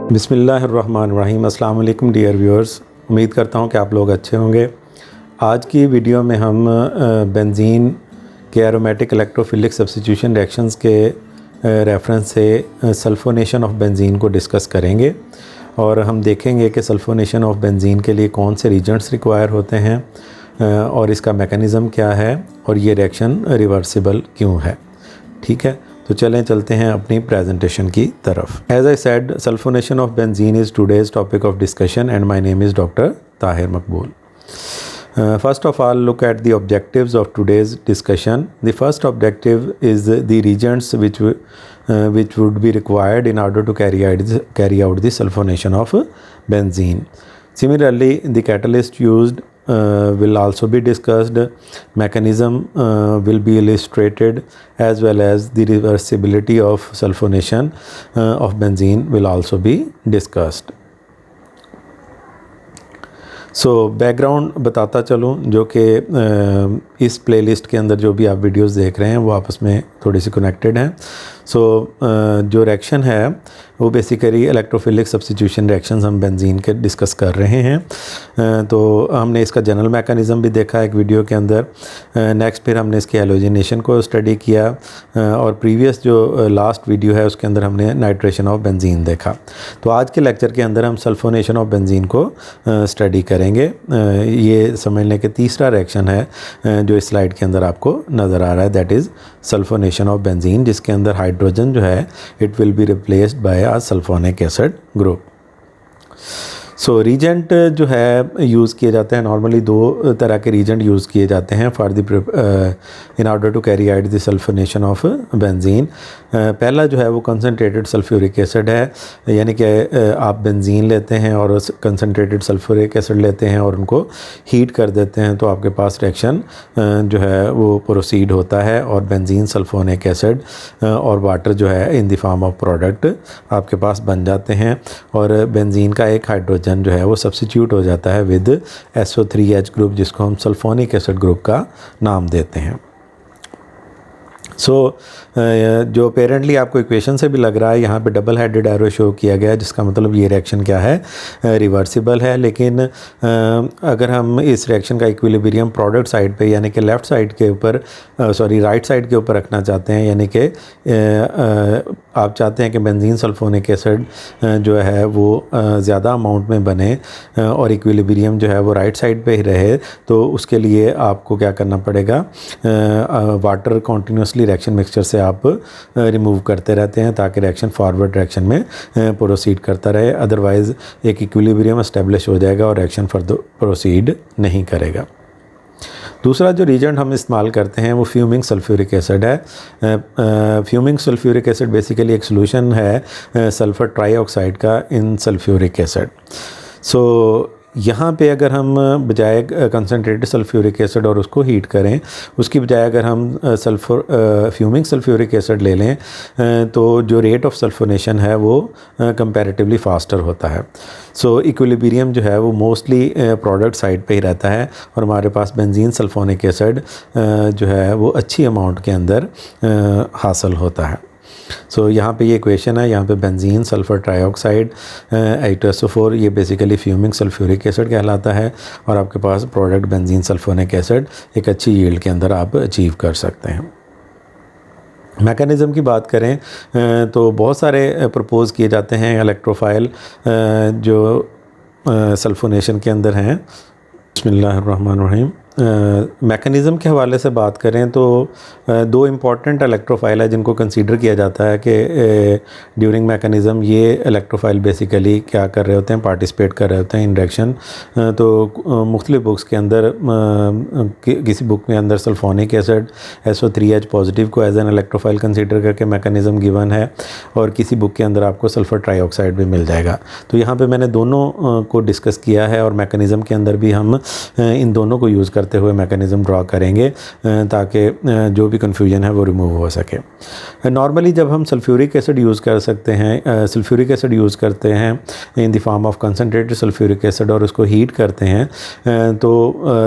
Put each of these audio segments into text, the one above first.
बिस्मिल्लाहिर्रहमानिर्रहीम। अस्सलाम वालेकुम डियर व्यूअर्स, उम्मीद करता हूँ कि आप लोग अच्छे होंगे। आज की वीडियो में हम बेंजीन के एरोमेटिक इलेक्ट्रोफिलिक सब्स्टिट्यूशन रिएक्शंस के रेफरेंस से सल्फोनेशन ऑफ बेंजीन को डिस्कस करेंगे और हम देखेंगे कि सल्फोनेशन ऑफ बेंजीन के लिए कौन से रीजेंट्स रिक्वायर होते हैं और इसका मैकेनिज़्म क्या है और ये रिएक्शन रिवर्सिबल क्यों है। ठीक है, तो चलते हैं अपनी प्रेजेंटेशन की तरफ। As I said, sulphonation of benzene is today's topic of discussion and my name is doctor Tahir Maqbool. First of all, look at the objectives of today's discussion. The first objective is the reagents which would be required in order to carry out the sulfonation of benzene. Similarly, the catalyst used will also be discussed. Mechanism will be illustrated, as well as the reversibility of sulfonation of benzene will also be discussed. Background बताता चलूँ, जो कि इस playlist के अंदर जो भी आप वीडियोस देख रहे हैं वो आपस में थोड़ी सी कनेक्टेड हैं। जो रिएक्शन है वो बेसिकली इलेक्ट्रोफिलिक सब्स्टिट्यूशन रिएक्शंस हम बेंजीन के डिस्कस कर रहे हैं। तो हमने इसका जनरल मैकेनिज़्म भी देखा एक वीडियो के अंदर। नेक्स्ट फिर हमने इसके हैलोजिनेशन को स्टडी किया और प्रीवियस जो लास्ट वीडियो है उसके अंदर हमने नाइट्रेशन ऑफ बेंजीन देखा। तो आज के लेक्चर के अंदर हम सल्फोनेशन ऑफ बेंजीन को स्टडी करेंगे। ये समझने के तीसरा रिएक्शन है जो इस स्लाइड के अंदर आपको नज़र आ रहा है, that is sulphonation of benzene, जिसके अंदर हाइड्रोजन जो है it will be replaced by a sulphonic acid group. Reagent जो है यूज़ किए जाते हैं, नॉर्मली दो तरह के रीजेंट यूज़ किए जाते हैं for the in order to carry out the sulphonation of benzene. पहला जो है वो कंसनट्रेटेड सल्फ्यूरिक एसिड है, यानी कि आप बेंजीन लेते हैं और कंसनट्रेटेड सल्फ्यूरिक एसिड लेते हैं और उनको हीट कर देते हैं, तो आपके पास रिएक्शन जो है वो प्रोसीड होता है और बेंजीन सल्फोनिक एसिड और वाटर जो है in the form of product आपके पास बन जाते हैं और बेंजीन का एक हाइड्रोजन जो है वो सब्स्टिट्यूट हो जाता है विद SO3H ग्रुप, जिसको हम सल्फोनिक एसिड ग्रुप का नाम देते हैं। जो अपेरेंटली आपको इक्वेशन से भी लग रहा है, यहाँ पे डबल हेडेड एरो शो किया गया है, जिसका मतलब ये रिएक्शन क्या है, रिवर्सिबल है। लेकिन अगर हम इस रिएक्शन का इक्विलिब्रियम प्रोडक्ट साइड पे यानी कि लेफ़्ट साइड के ऊपर राइट साइड के ऊपर रखना चाहते हैं, यानी कि आप चाहते हैं कि बेंजीन सल्फोनिक एसिड जो है वो ज़्यादा अमाउंट में बने और इक्विलिब्रियम जो है वो राइट साइड पे ही रहे, तो उसके लिए आपको क्या करना पड़ेगा, वाटर कॉन्टीन्यूसली रिएक्शन मिक्सचर से आप रिमूव करते रहते हैं ताकि रिएक्शन फॉरवर्ड डायरेक्शन में प्रोसीड करता रहे। अदरवाइज़ एक इक्विलिब्रियम एस्टेब्लिश हो जाएगा और रिएक्शन फर्दर प्रोसीड नहीं करेगा। दूसरा जो रीजेंट हम इस्तेमाल करते हैं वो फ्यूमिंग सल्फ्यूरिक एसिड है। फ्यूमिंग सल्फ्यूरिक एसिड बेसिकली एक सॉल्यूशन है सल्फर ट्राईऑक्साइड का इन सल्फ्यूरिक एसिड। यहाँ पे अगर हम बजाय कंसनट्रेटेड सल्फ्यूरिक एसिड और उसको हीट करें, उसकी बजाय अगर हम फ्यूमिंग सल्फ्यूरिक एसिड ले लें तो जो रेट ऑफ सल्फोनेशन है वो कंपैरेटिवली फास्टर होता है। इक्विलिब्रियम जो है वो मोस्टली प्रोडक्ट साइड पे ही रहता है और हमारे पास बेंजीन सल्फोनिक एसिड जो है वो अच्छी अमाउंट के अंदर हासिल होता है। यहाँ पे ये इक्वेशन है, यहाँ पे बेंजीन सल्फर ट्राईऑक्साइड H2SO4 ये बेसिकली फ्यूमिंग सल्फ्यूरिक एसिड कहलाता है और आपके पास प्रोडक्ट बेंजीन सल्फोनिक एसिड एक अच्छी यील्ड के अंदर आप अचीव कर सकते हैं। मैकेनिज़्म की बात करें तो बहुत सारे प्रपोज किए जाते हैं इलेक्ट्रोफाइल जो सल्फोनेशन के अंदर हैं। बिस्मिल्लाहिर्रहमानिर्रहीम। मैकेनिज़्म के हवाले से बात करें तो दो इम्पॉर्टेंट इलेक्ट्रोफाइल है जिनको कंसीडर किया जाता है कि ड्यूरिंग मैकेनिज़्म ये इलेक्ट्रोफाइल बेसिकली क्या कर रहे होते हैं, पार्टिसिपेट कर रहे होते हैं इन रिएक्शन। तो मुख्तलिफ बुक्स के अंदर किसी बुक में अंदर सल्फोनिक एसिड SO3H पॉजिटिव को एज एन इलेक्ट्रोफाइल कंसीडर करके मैकेनिज़्म गिवन है और किसी बुक के अंदर आपको सल्फर ट्राईऑक्साइड भी मिल जाएगा। तो यहाँ पे मैंने दोनों को डिस्कस किया है और मैकेनिज़्म के अंदर भी हम इन दोनों को यूज़ करते हुए मैकेनिज़्म ड्रॉ करेंगे ताकि जो भी कन्फ्यूजन है वो रिमूव हो सके। नॉर्मली जब हम सल्फ्यूरिक एसिड यूज़ कर सकते हैं, सल्फ्यूरिक एसिड यूज़ करते हैं in the form of concentrated sulphuric acid और उसको हीट करते हैं तो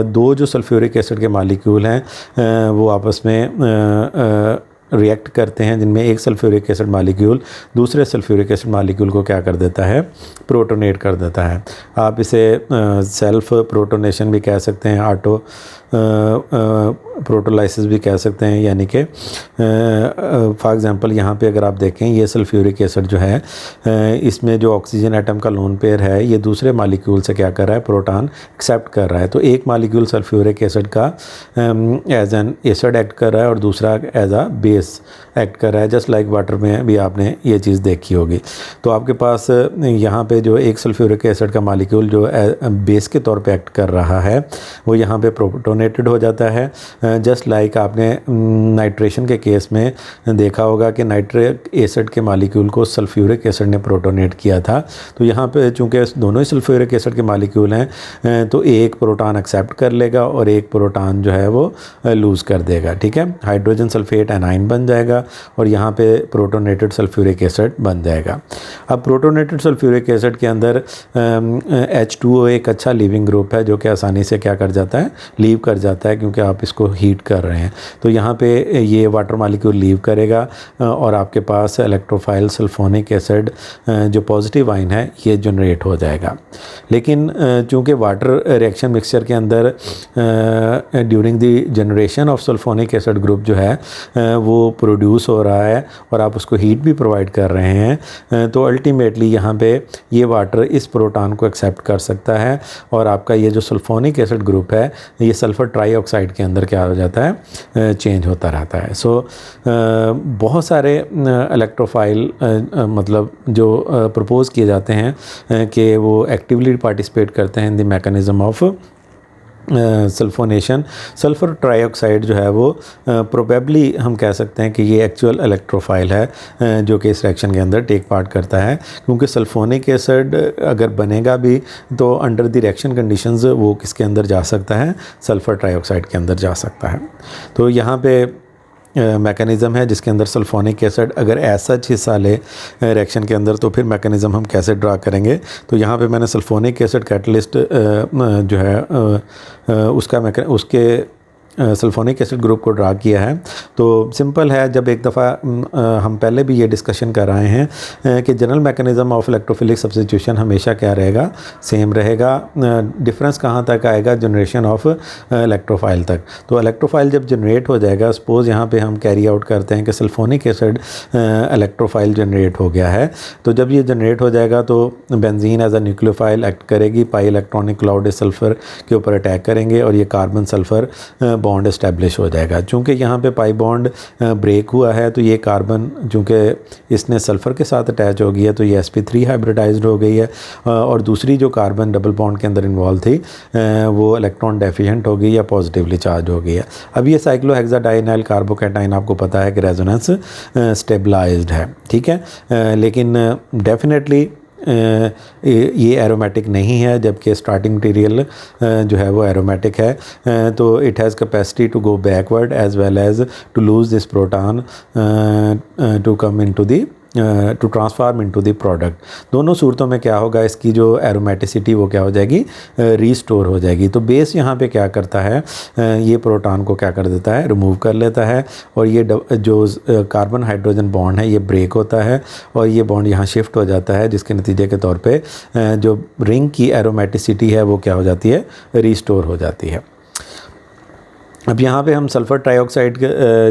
दो जो सल्फ्यूरिक एसिड के मालिक्यूल हैं वो आपस में रिएक्ट करते हैं जिनमें एक सल्फ्यूरिक एसिड मालिक्यूल दूसरे सल्फ्यूरिक एसिड मालिक्यूल को क्या कर देता है, प्रोटोनेट कर देता है। आप इसे सेल्फ प्रोटोनेशन भी कह सकते हैं, ऑटो प्रोटोलाइसिस भी कह सकते हैं, यानी कि फॉर एग्जांपल यहाँ पे अगर आप देखें ये सल्फ्यूरिक एसिड जो है इसमें जो ऑक्सीजन एटम का लोन पेयर है ये दूसरे मालिक्यूल से क्या कर रहा है, प्रोटॉन एक्सेप्ट कर रहा है। तो एक मालिक्यूल सल्फ्यूरिक एसिड का एज एन एसिड एक्ट कर रहा है और दूसरा एज अ बेस एक्ट कर रहा है, जस्ट लाइक वाटर में भी आपने ये चीज़ देखी होगी। तो आपके पास यहाँ पे जो एक सल्फ्यूरिक एसिड का मालिक्यूल जो बेस के तौर पे एक्ट कर रहा है वो यहाँ पे प्रोटोनेटेड हो जाता है, जस्ट लाइक आपने नाइट्रेशन के केस में देखा होगा कि नाइट्रिक एसिड के मालिक्यूल को सल्फ्यूरिक एसिड ने प्रोटोनेट किया था। तो यहाँ पे चूँकि दोनों ही सल्फ्यूरिक एसिड के मालिक्यूल हैं तो एक प्रोटॉन एक्सेप्ट कर लेगा और एक प्रोटॉन जो है वो लूज़ कर देगा, ठीक है। हाइड्रोजन सल्फेट एनाइन बन जाएगा और यहाँ पे प्रोटोनेटेड सल्फ्यूरिक एसिड बन जाएगा। अब प्रोटोनेटेड सल्फ्यूरिक एसिड के अंदर H2O एक अच्छा लीविंग ग्रुप है जो कि आसानी से क्या कर जाता है, लीव कर जाता है, क्योंकि आप इसको हीट कर रहे हैं। तो यहाँ पे ये वाटर मॉलिक्यूल लीव करेगा और आपके पास इलेक्ट्रोफाइल सल्फोनिक एसिड जो पॉजिटिव आयन है ये जनरेट हो जाएगा। लेकिन चूँकि वाटर रिएक्शन मिक्सचर के अंदर during the generation of sulphonic acid group जो है वो प्रोड्यूस हो रहा है और आप उसको हीट भी प्रोवाइड कर रहे हैं, तो अल्टीमेटली यहाँ पे ये वाटर इस प्रोटॉन को एक्सेप्ट कर सकता है और आपका ये जो सल्फोनिक एसिड ग्रुप है ये सल्फर ट्राईऑक्साइड के अंदर क्या हो जाता है, चेंज होता रहता है। सो बहुत सारे इलेक्ट्रोफाइल मतलब जो प्रपोज़ किए जाते हैं कि वो एक्टिवली पार्टिसिपेट करते हैं in the mechanism of sulphonation. Sulphur trioxide जो है वो प्रोबेबली हम कह सकते हैं कि ये एक्चुअल इलेक्ट्रोफाइल है जो कि इस रिएक्शन के अंदर टेक पार्ट करता है, क्योंकि सल्फोनिक एसिड अगर बनेगा भी तो अंडर द रिएक्शन कंडीशंस वो किसके अंदर जा सकता है, सल्फ़र ट्राईऑक्साइड के अंदर जा सकता है। तो यहाँ पे मैकेनिज़्म है जिसके अंदर सल्फोनिक एसिड अगर ऐसा हिस्सा ले रिएक्शन के अंदर, तो फिर मैकेनिज़्म हम कैसे ड्रा करेंगे। तो यहाँ पे मैंने सल्फोनिक एसिड कैटलिस्ट जो है उसके सल्फोनिक एसिड ग्रुप को ड्रा किया है। तो सिंपल है, जब एक दफ़ा हम पहले भी ये डिस्कशन कर रहे हैं कि general mechanism of electrophilic substitution हमेशा क्या रहेगा, सेम रहेगा। डिफरेंस कहाँ तक आएगा, जनरेशन ऑफ इलेक्ट्रोफाइल तक। तो इलेक्ट्रोफाइल जब जनरेट हो जाएगा, सपोज़ यहाँ पे हम कैरी आउट करते हैं कि सल्फोनिक एसिड इलेक्ट्रोफाइल जनरेट हो गया है, तो जब ये जनरेट हो जाएगा तो benzene as a nucleophile act करेगी, पाई इलेक्ट्रॉनिक क्लाउड सल्फ़र के ऊपर अटैक करेंगे और ये कार्बन सल्फ़र बॉन्ड इस्टेब्लिश हो जाएगा। चूँकि यहाँ पे पाई बॉन्ड ब्रेक हुआ है तो ये कार्बन चूँकि इसने सल्फ़र के साथ अटैच हो गई है तो ये sp3 हाइब्रिडाइज्ड हो गई है और दूसरी जो कार्बन डबल बॉन्ड के अंदर इन्वॉल्व थी वो इलेक्ट्रॉन डेफिशिएंट हो गई या पॉजिटिवली चार्ज हो गई है। अब ये साइक्लोहेक्साडाइनाइल कार्बोकैटाइन आपको पता है कि रेजोनेंस स्टेबलाइज्ड है, ठीक है, लेकिन डेफिनेटली ये एरोमेटिक नहीं है, जबकि स्टार्टिंग मटेरियल जो है वो एरोमेटिक है। तो it has capacity to go backward as well as to lose this proton to come into the to transform into the product. दोनों सूरतों में क्या होगा, इसकी जो एरोमेटिसिटी वो क्या हो जाएगी, रीस्टोर हो जाएगी। तो बेस यहाँ पे क्या करता है, ये प्रोटॉन को क्या कर देता है, रिमूव कर लेता है और ये जो कार्बन हाइड्रोजन बॉन्ड है ये ब्रेक होता है और ये बॉन्ड यहाँ शिफ्ट हो जाता है, जिसके नतीजे के तौर पे जो रिंग की एरोमेटिसिटी है वो क्या हो जाती है, रीस्टोर हो जाती है। अब यहाँ पे हम सल्फ़र ट्राईऑक्साइड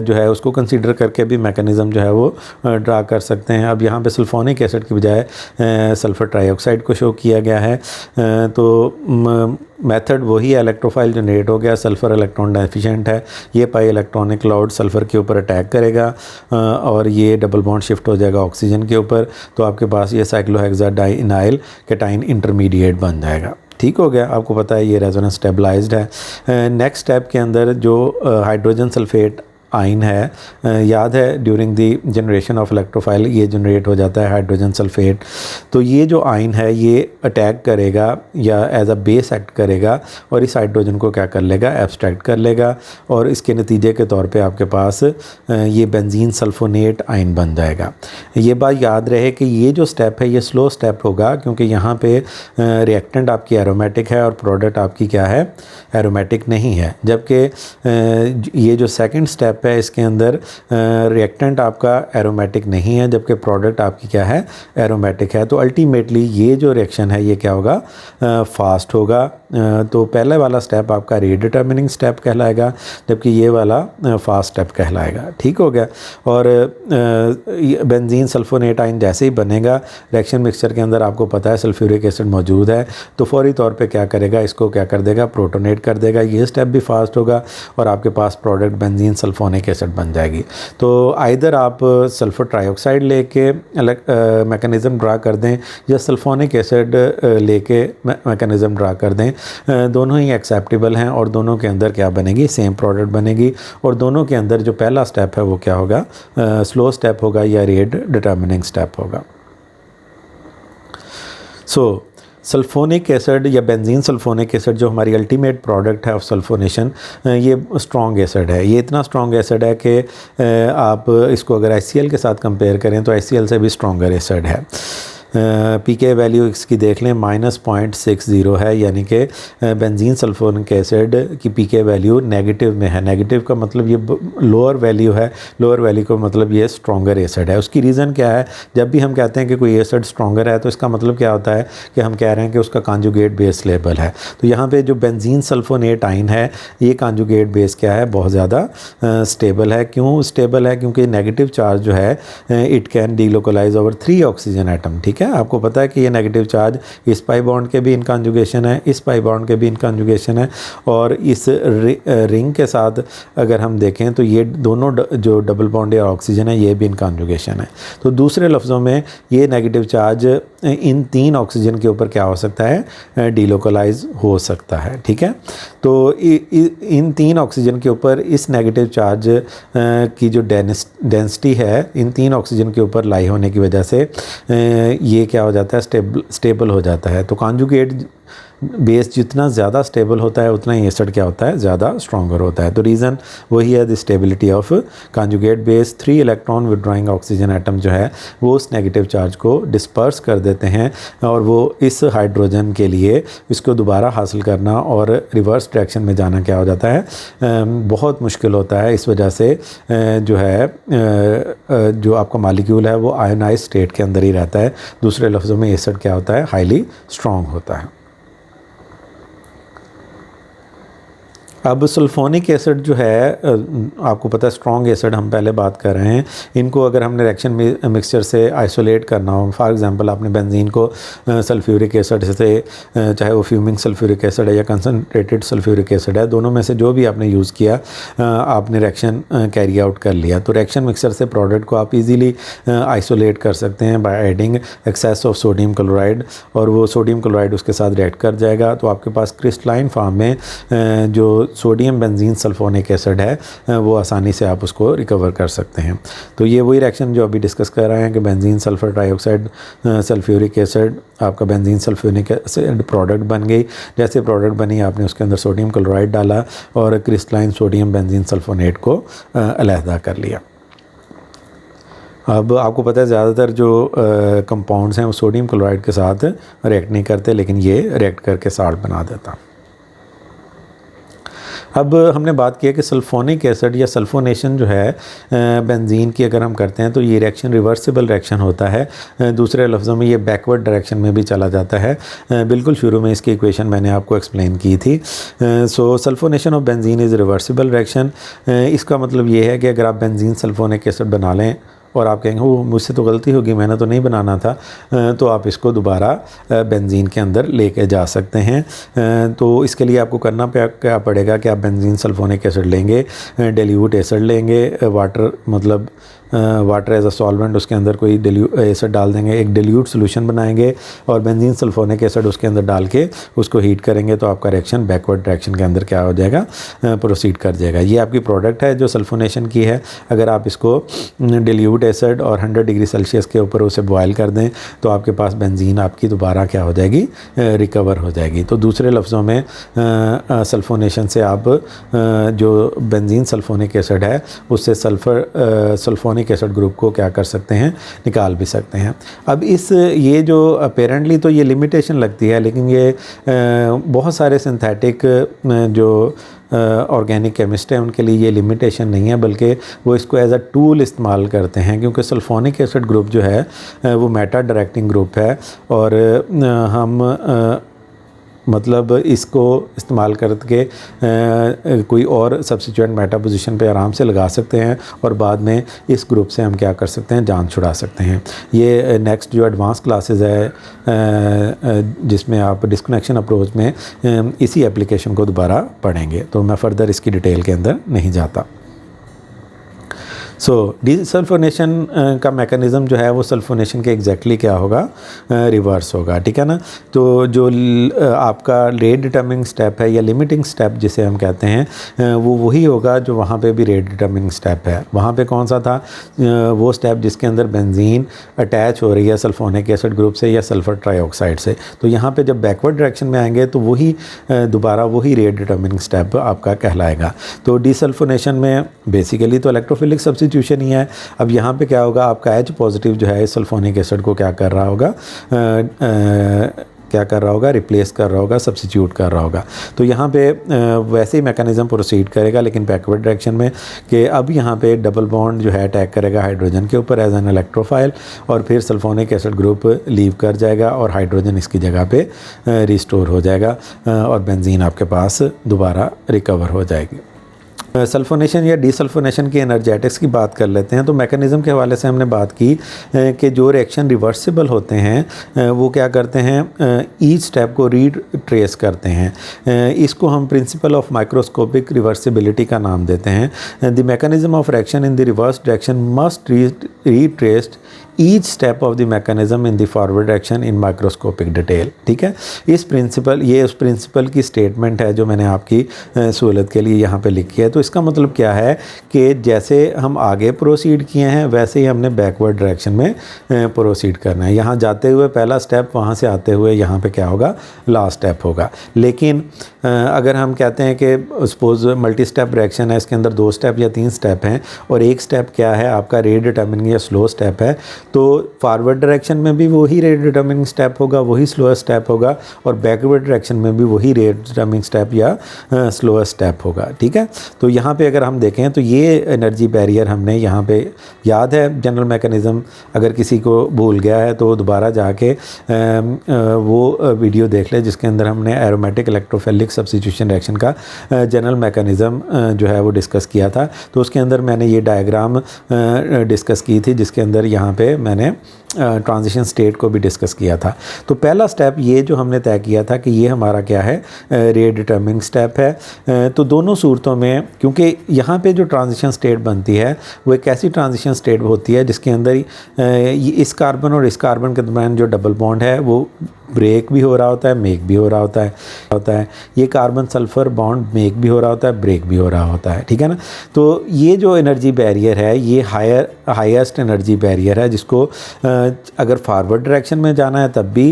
जो है उसको कंसीडर करके भी मैकेनिज़्म जो है वो ड्रा कर सकते हैं। अब यहाँ पे सल्फोनिक एसिड की बजाय सल्फ़र ट्राईऑक्साइड को शो किया गया है। तो मेथड वही है, इलेक्ट्रोफाइल जनरेट हो गया, सल्फ़र इलेक्ट्रॉन डेफिशिएंट है, ये पाई इलेक्ट्रॉनिक क्लाउड सल्फ़र के ऊपर अटैक करेगा और ये डबल बॉन्ड शिफ्ट हो जाएगा ऑक्सीजन के ऊपर, तो आपके पास ये साइक्लोहेक्साडाइनाइल कैटाइन इंटरमीडिएट बन जाएगा। ठीक हो गया, आपको पता है ये रेजोनेंस स्टेबलाइज्ड है। नेक्स्ट स्टेप के अंदर जो हाइड्रोजन सल्फेट आयन है, याद है during the generation of electrophile ये जनरेट हो जाता है हाइड्रोजन सल्फेट। तो ये जो आयन है ये अटैक करेगा या एज अ बेस एक्ट करेगा और इस हाइड्रोजन को क्या कर लेगा, एब्स्ट्रैक्ट कर लेगा और इसके नतीजे के तौर पे आपके पास ये बेंजीन सल्फोनेट आयन बन जाएगा। ये बात याद रहे कि ये जो स्टेप है ये स्लो स्टेप होगा, क्योंकि यहाँ पे रिएक्टेंट आपकी एरोमेटिक है और प्रोडक्ट आपकी क्या है, एरोमेटिक नहीं है। जबकि ये जो सेकेंड स्टेप स्टेप है इसके अंदर रिएक्टेंट आपका एरोमेटिक नहीं है, जबकि प्रोडक्ट आपकी क्या है, एरोमेटिक है। तो अल्टीमेटली ये जो रिएक्शन है ये क्या होगा, फास्ट होगा। तो पहले वाला स्टेप आपका रीडिटर्मिनिंग स्टेप कहलाएगा, जबकि ये वाला फास्ट स्टेप कहलाएगा। ठीक हो गया। और बेंजीन सल्फोनेट जैसे ही बनेगा रिएक्शन मिक्सचर के अंदर, आपको पता है सल्फ्यूरिक एसिड मौजूद है, तो फौरी तौर पे क्या करेगा, इसको क्या कर देगा, प्रोटोनेट कर देगा। ये स्टेप भी फास्ट होगा और आपके पास प्रोडक्ट बेंजीन सल्फोनिक एसिड बन जाएगी। तो आइदर आप सल्फर ट्राइऑक्साइड लेके मैकेनिज़्म ड्रा कर दें या सल्फोनिक एसिड लेके मैकेनिज़्म ड्रा कर दें, दोनों ही एक्सेप्टेबल हैं और दोनों के अंदर क्या बनेगी, सेम प्रोडक्ट बनेगी। और दोनों के अंदर जो पहला स्टेप है वो क्या होगा, स्लो स्टेप होगा या रेट डिटर्मिनिंग स्टेप होगा। सो सल्फोनिक एसिड या बेंजीन सल्फोनिक एसिड जो हमारी अल्टीमेट प्रोडक्ट है ऑफ सल्फोनेशन, ये स्ट्रॉन्ग एसिड है। ये इतना स्ट्रॉन्ग एसिड है कि आप इसको अगर HCl के साथ कंपेयर करें तो HCl से भी स्ट्रॉन्गर एसिड है। पीके वैल्यू इसकी देख लें, -0.60 है, यानी कि बेंजीन सल्फोनिक एसिड की पीके वैल्यू नेगेटिव में है। नेगेटिव का मतलब ये लोअर वैल्यू है, लोअर वैल्यू का मतलब ये स्ट्रॉन्गर एसिड है। उसकी रीज़न क्या है, जब भी हम कहते हैं कि कोई एसिड स्ट्रॉन्गर है तो इसका मतलब क्या होता है कि हम कह रहे हैं कि उसका कॉन्जुगेट बेस लेबल है। तो यहाँ पे जो बेंजीन सल्फोनेट आइन है ये कॉन्जुगेट बेस क्या है, बहुत ज़्यादा स्टेबल है। क्यों स्टेबल है, क्योंकि नेगेटिव चार्ज जो है it can delocalise over 3 oxygen atom. ठीक है, आपको पता है कि ये नेगेटिव चार्ज इस पाई बॉन्ड के भी इनकॉन्जुगेशन है, इस पाई बॉन्ड के भी इनकॉन्जुगेशन है, और इस रिंग के साथ अगर हम देखें तो ये दोनों जो डबल बॉन्ड या ऑक्सीजन है ये भी इनकॉन्जुगेशन है। तो दूसरे लफ्ज़ों में ये नेगेटिव चार्ज इन 3 ऑक्सीजन के ऊपर क्या हो सकता है, डीलोकलाइज हो सकता है। ठीक है, तो इन 3 ऑक्सीजन के ऊपर इस नेगेटिव चार्ज की जो डेंसिटी है इन 3 ऑक्सीजन के ऊपर लाई होने की वजह से ये क्या हो जाता है, स्टेबल हो जाता है। तो कॉन्जुगेट बेस जितना ज़्यादा स्टेबल होता है उतना ही एसिड क्या होता है, ज़्यादा स्ट्रॉन्गर होता है। तो रीज़न वही है, the stability of conjugate base. 3 electron withdrawing oxygen atom जो है वो उस नेगेटिव चार्ज को डिस्पर्स कर देते हैं और वो इस हाइड्रोजन के लिए इसको दोबारा हासिल करना और रिवर्स डायरेक्शन में जाना क्या हो जाता है, बहुत मुश्किल होता है। इस वजह से जो है जो आपका मॉलिक्यूल है वो आयोनाइज स्टेट के अंदर ही रहता है। दूसरे लफ्ज़ों में एसिड क्या होता है, हाईली स्ट्रॉन्ग होता है। अब सल्फोनिक एसिड जो है, आपको पता है स्ट्रॉन्ग एसिड हम पहले बात कर रहे हैं, इनको अगर हमने रिएक्शन मिक्सचर से आइसोलेट करना हो, फॉर एग्जांपल आपने बेंजीन को सल्फ्यूरिक एसिड से, चाहे वो फ्यूमिंग सल्फ्यूरिक एसिड है या कंसनट्रेटेड सल्फ्यूरिक एसिड है, दोनों में से जो भी आपने यूज़ किया आपने रिएक्शन कैरी आउट कर लिया, तो रिएक्शन मिक्सचर से प्रोडक्ट को आप ईज़िली आइसोलेट कर सकते हैं by adding excess of sodium chloride, और वो सोडियम क्लोराइड उसके साथ रिएक्ट कर जाएगा। तो आपके पास क्रिस्टलाइन फॉर्म में जो सोडियम बेंजीन सल्फोनिक एसिड है वो आसानी से आप उसको रिकवर कर सकते हैं। तो ये वही रिएक्शन जो अभी डिस्कस कर रहे हैं कि benzene sulphur trioxide sulphuric acid, आपका बेंजीन सल्फ्यूरिक एसिड प्रोडक्ट बन गई। जैसे प्रोडक्ट बनी आपने उसके अंदर सोडियम क्लोराइड डाला और क्रिस्टलाइन सोडियम बेंजीन सल्फोनेट को अलहदा कर लिया। अब आपको पता है ज़्यादातर जो कंपाउंड्स हैं वो सोडियम क्लोराइड के साथ रिएक्ट नहीं करते, लेकिन ये रिएक्ट करके साल्ट बना देता। अब हमने बात की है कि सल्फोनिक एसिड या सल्फोनेशन जो है बेंजीन की अगर हम करते हैं तो ये रिएक्शन रिवर्सिबल रिएक्शन होता है। दूसरे लफ्ज़ों में ये बैकवर्ड डायरेक्शन में भी चला जाता है। बिल्कुल शुरू में इसकी इक्वेशन मैंने आपको एक्सप्लेन की थी। So sulphonation of benzene is reversible reaction. इसका मतलब ये है कि अगर आप बेंजीन सल्फोनिक एसिड बना लें और आप कहेंगे वो मुझसे तो गलती होगी, मैंने तो नहीं बनाना था, तो आप इसको दोबारा बेंजीन के अंदर लेके जा सकते हैं। तो इसके लिए आपको करना क्या पड़ेगा कि आप बेंजीन सल्फोनिक एसिड लेंगे, डिल्यूट एसिड लेंगे, वाटर मतलब वाटर एज अ सॉल्वेंट, उसके अंदर कोई एसिड डाल देंगे, एक डिल्यूट सोल्यूशन बनाएंगे और बेंजीन सल्फोनिक एसिड उसके अंदर डाल के उसको हीट करेंगे, तो आपका रिएक्शन बैकवर्ड डायरेक्शन के अंदर क्या हो जाएगा, प्रोसीड कर जाएगा। ये आपकी प्रोडक्ट है जो सल्फोनेशन की है। अगर आप इसको डिल्यूट एसिड और 100 डिग्री सेल्सियस के ऊपर उसे बॉयल कर दें तो आपके पास बेंजीन आपकी दोबारा क्या हो जाएगी, रिकवर हो जाएगी। तो दूसरे लफ्ज़ों में सल्फोनेशन से आप जो बेंजीन सल्फोनिक एसिड है उससे सल्फोनिक एसिड ग्रुप को क्या कर सकते हैं, निकाल भी सकते हैं। अब ये जो अपेरेंटली तो ये लिमिटेशन लगती है, लेकिन ये बहुत सारे सिंथेटिक जो ऑर्गेनिक केमिस्ट हैं उनके लिए ये लिमिटेशन नहीं है, बल्कि वो इसको एज अ टूल इस्तेमाल करते हैं, क्योंकि सल्फोनिक एसिड ग्रुप जो है वो मेटा डायरेक्टिंग ग्रुप है और हम मतलब इसको इस्तेमाल करके कोई और सब्स्टिट्यूएंट मेटा पोजीशन पे आराम से लगा सकते हैं और बाद में इस ग्रुप से हम क्या कर सकते हैं, जान छुड़ा सकते हैं। ये नेक्स्ट जो एडवांस क्लासेस है जिसमें आप डिस्कनेक्शन अप्रोच में इसी एप्लीकेशन को दोबारा पढ़ेंगे, तो मैं फ़र्दर इसकी डिटेल के अंदर नहीं जाता। सो डीसल्फोनेशन का मैकेनिज़्म जो है वो सल्फोनेशन के एग्जैक्टली क्या होगा, रिवर्स होगा, ठीक है ना। तो जो आपका रेट डिटर्मिनिंग स्टेप है या लिमिटिंग स्टेप जिसे हम कहते हैं वो वही होगा जो वहाँ पे भी रेट डिटर्मिनिंग स्टेप है। वहाँ पे कौन सा था, वो स्टेप जिसके अंदर बेंजीन अटैच हो रही है सल्फोनिक एसिड ग्रुप से या सल्फर ट्राइऑक्साइड से। तो यहाँ पे जब बैकवर्ड डायरेक्शन में आएंगे तो वही दोबारा वही रेट डिटर्मिनिंग स्टेप आपका कहलाएगा। तो डीसल्फोनेशन में बेसिकली तो इलेक्ट्रोफिलिक सब्स्टिट्यूशन ही है। अब यहाँ पे क्या होगा, आपका H पॉजिटिव जो है सल्फोनिक एसिड को क्या कर रहा होगा, रिप्लेस कर रहा होगा, सब्स्टिट्यूट कर रहा होगा। तो यहाँ पे वैसे ही मैकेनिज़्म प्रोसीड करेगा लेकिन बैकवर्ड डायरेक्शन में, कि अब यहाँ पे डबल बॉन्ड जो है अटैक करेगा हाइड्रोजन के ऊपर एज एन इलेक्ट्रोफाइल और फिर सल्फोनिक एसिड ग्रुप लीव कर जाएगा और हाइड्रोजन इसकी जगह पे रिस्टोर हो जाएगा और बेंजीन आपके पास दोबारा रिकवर हो जाएगी। सल्फोनेशन या डीसल्फोनेशन की एनर्जेटिक्स की बात कर लेते हैं। तो मैकेनिज़्म के हवाले से हमने बात की कि जो रिएक्शन रिवर्सिबल होते हैं वो क्या करते हैं, ईच स्टेप को रीट्रेस करते हैं। इसको हम प्रिंसिपल ऑफ माइक्रोस्कोपिक रिवर्सिबिलिटी का नाम देते हैं। The mechanism of reaction in the reverse direction must retraced each step of the mechanism in the forward direction in microscopic detail, ठीक है। ये उस प्रिंसिपल की स्टेटमेंट है जो मैंने आपकी सहूलत के लिए यहाँ पे लिखी है। तो इसका मतलब क्या है कि जैसे हम आगे प्रोसीड किए हैं वैसे ही हमने बैकवर्ड डायरेक्शन में प्रोसीड करना है। यहाँ जाते हुए पहला स्टेप, वहाँ से आते हुए यहाँ पे क्या होगा, लास्ट स्टेप होगा। लेकिन अगर हम कहते हैं कि सपोज मल्टी स्टेप रिएक्शन है, इसके अंदर 2 स्टेप या 3 स्टेप हैं और एक स्टेप क्या है आपका रेट डिटर्मिनिंग या स्लो स्टेप है, तो फॉरवर्ड डायरेक्शन में भी वही रेट डिटर्मिनिंग स्टेप होगा, वही स्लोअर स्टेप होगा और बैकवर्ड डायरेक्शन में भी वही रेट डिटर्मिनिंग स्टेप या स्लोअर स्टेप होगा, ठीक है। तो यहाँ पे अगर हम देखें तो ये एनर्जी बैरियर हमने यहाँ पे याद है जनरल मैकेनिज़्म, अगर किसी को भूल गया है तो दोबारा जाके वो वीडियो देख ले जिसके अंदर हमने एरोमेटिक इलेक्ट्रोफिलिक सब्स्टिट्यूशन रिएक्शन का जनरल मैकेनिज़्म जो है वो डिस्कस किया था। तो उसके अंदर मैंने ये डायग्राम डिस्कस की थी जिसके अंदर यहाँ पे मैंने ट्रांजिशन स्टेट को भी डिस्कस किया था। तो पहला स्टेप ये जो हमने तय किया था कि ये हमारा क्या है, रेट डिटर्मिनिंग स्टेप है। तो दोनों सूरतों में, क्योंकि यहाँ पे जो ट्रांजिशन स्टेट बनती है वो एक ऐसी ट्रांजिशन स्टेट होती है जिसके अंदर इस कार्बन और इस कार्बन के दरमियान जो डबल बॉन्ड है वो ब्रेक भी हो रहा होता है, मेक भी हो रहा होता है। ये कार्बन सल्फ़र बॉन्ड मेक भी हो रहा होता है, ब्रेक भी हो रहा होता है, ठीक है ना। तो ये जो एनर्जी बैरियर है ये हाईएस्ट एनर्जी बैरियर है जिसको अगर फॉरवर्ड डायरेक्शन में जाना है तब भी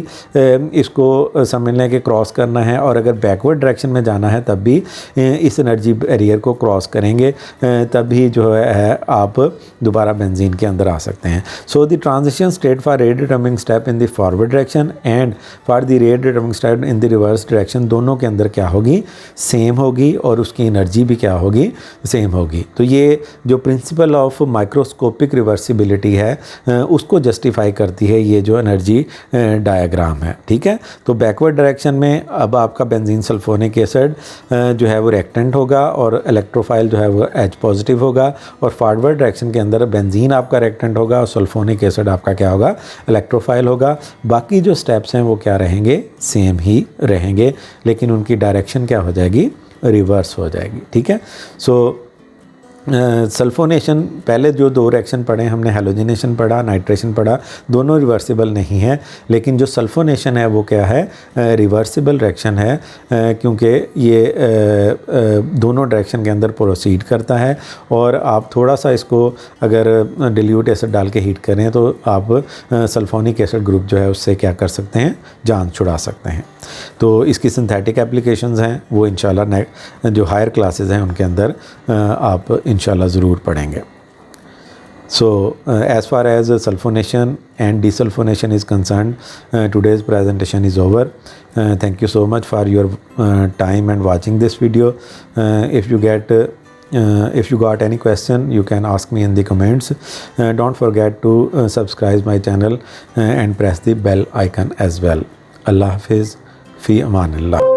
इसको समझ लें कि क्रॉस करना है और अगर बैकवर्ड डायरेक्शन में जाना है तब भी इस एनर्जी बैरियर को क्रॉस करेंगे, तभी जो है आप दोबारा बेंजीन के अंदर आ सकते हैं। So the transition state for rate determining step in the forward direction and for the rate determining step in the reverse direction दोनों के अंदर क्या होगी, सेम होगी और उसकी एनर्जी भी क्या होगी, सेम होगी। तो ये जो प्रिंसिपल ऑफ माइक्रोस्कोपिक रिवर्सिबिलिटी है उसको जस्टिफाई करती है ये जो एनर्जी डायग्राम है, ठीक है। तो बैकवर्ड डायरेक्शन में अब आपका बेंजीन सल्फोनिक एसिड जो है वो रिएक्टेंट होगा और इलेक्ट्रोफाइल जो है वो H पॉजिटिव होगा और फॉरवर्ड डायरेक्शन के अंदर बेंजीन आपका रिएक्टेंट होगा और सल्फोनिक एसिड आपका क्या होगा, इलेक्ट्रोफाइल होगा। बाकी जो स्टेप्स हैं वो क्या रहेंगे, सेम ही रहेंगे, लेकिन उनकी डायरेक्शन क्या हो जाएगी, रिवर्स हो जाएगी, ठीक है। सो सल्फोनेशन पहले जो 2 रिएक्शन पढ़े हमने, हेलोजिनेशन पढ़ा, नाइट्रेशन पढ़ा, दोनों रिवर्सिबल नहीं है। लेकिन जो सल्फोनेशन है वो क्या है, रिवर्सिबल रिएक्शन है क्योंकि ये दोनों डायरेक्शन के अंदर प्रोसीड करता है और आप थोड़ा सा इसको अगर डिल्यूट एसिड डाल के हीट करें तो आप सल्फोनिक एसिड ग्रुप जो है उससे क्या कर सकते हैं, जान छुड़ा सकते हैं। तो इसकी सिंथेटिक एप्लीकेशंस हैं वो इंशाल्लाह जो हायर क्लासेस हैं उनके अंदर आप इंशाल्लाह ज़रूर पढ़ेंगे। So as far as sulfonation and desulfonation is concerned, today's presentation is over. Thank you so much for your time and watching this video. If you got any question, you can ask me in the comments. Don't forget to subscribe my channel and press the bell icon as well. Allah Hafiz, fi amanillah.